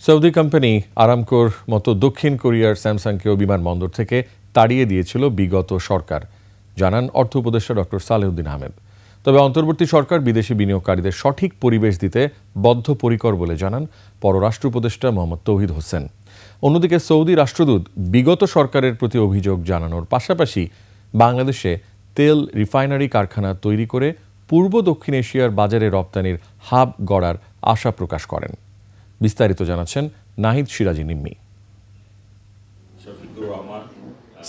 Saudi company আরামকোর মতো দক্ষিণ কোরিয়ার স্যামসাংকেও বিমানবন্দর থেকে তাড়িয়ে দিয়েছিল বিগত সরকার, জানান অর্থ উপদেষ্টা ডক্টর সালেউদ্দিন আহমেদ। তবে অন্তর্বর্তী সরকার বিদেশি বিনিয়োগকারীদের সঠিক পরিবেশ দিতে বদ্ধপরিকর বলে জানান পররাষ্ট্র উপদেষ্টা মোহাম্মদ তৌহিদ হোসেন। অন্যদিকে সৌদি রাষ্ট্রদূত বিগত সরকারের প্রতি অভিযোগ জানানোর পাশাপাশি বাংলাদেশে তেল রিফাইনারি কারখানা তৈরি করে পূর্ব দক্ষিণ এশিয়ার বাজারে রপ্তানির হাব গড়ার আশা প্রকাশ করেন। বিস্তারিত জানাচ্ছেন নাহিদ সিরাজি নিম্মি।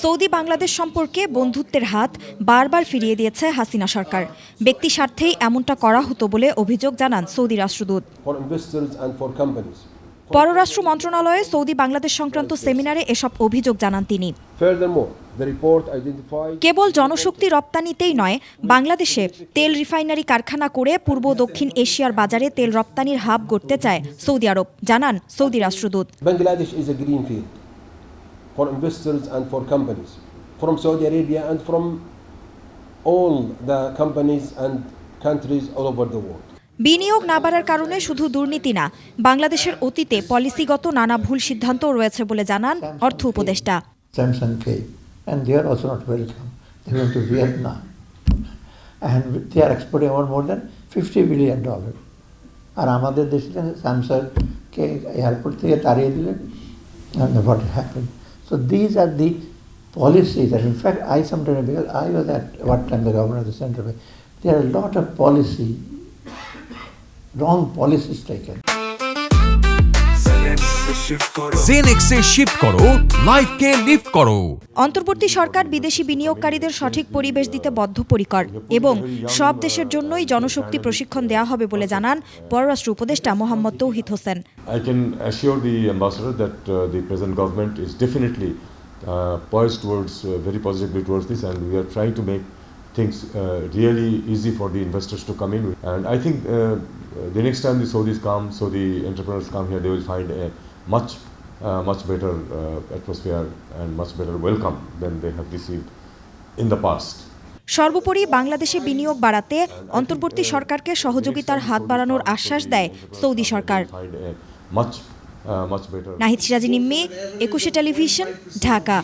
সৌদি বাংলাদেশ সম্পর্কে বন্ধুত্বের হাত বারবার ফিরিয়ে দিয়েছে হাসিনা সরকার। ব্যক্তি স্বার্থেই এমনটা করা হতো বলে অভিযোগ জানান সৌদি রাষ্ট্রদূত। পররাষ্ট্র মন্ত্রণালয়ে সৌদি বাংলাদেশ সংক্রান্ত সেমিনারে এসব অভিযোগ জানান তিনি। কেবল জনশক্তি রপ্তানিতেই নয়, বাংলাদেশে তেল রিফাইনারি কারখানা করে পূর্ব দক্ষিণ এশিয়ার বাজারে তেল রপ্তানির হাব গড়তে চায় সৌদি আরব, জানান সৌদি রাষ্ট্রদূত। Bangladesh is a green field for investors and for companies from Saudi Arabia and from all the companies and countries all over the world. বিনিয়োগ না বাড়ার কারণে শুধু দুর্নীতি না, বাংলাদেশের অতীতে পলিসিগত নানা ভুল সিদ্ধান্ত রয়েছে বলে জানান অর্থ উপদেষ্টা। Samsung came and they are also not welcome. They went to Vietnam and they are exporting more than $50 billion. আর আমাদের দেশে স্যামসাংকে এয়ারপোর্ট থেকে তাড়িয়ে দিলেন, and what happened. So these are the policies, and in fact I sometimes, because I was at what time the governor of the central bank, there are a lot of policy, wrong policies taken. জেনেক্সে shift করো, লাইফকে lift করো। অন্তর্বর্তী সরকার বিদেশি বিনিয়োগকারীদের সঠিক পরিবেশ দিতে বদ্ধপরিকর এবং সব দেশের জন্যই জনশক্তি প্রশিক্ষণ দেওয়া হবে বলে জানান পররাষ্ট্র উপদেষ্টা মোহাম্মদ তৌহিদ Hossain. I can assure the ambassador that the present government is definitely poised towards very positively towards this, and we are trying to make things really easy for the investors to come in. And I think the next time the Saudis come, so the entrepreneurs come here, they will find a much better atmosphere and much better welcome than they have received in the past. সর্বোপরি বাংলাদেশে বিনিয়োগ বাড়াতে অন্তর্বর্তী সরকারকে সহযোগিতার হাত বাড়ানোর আশ্বাস দেয় সৌদি সরকার। Much better. নাহিদ সিরাজি নিম্মি, 21 টেলিভিশন, ঢাকা।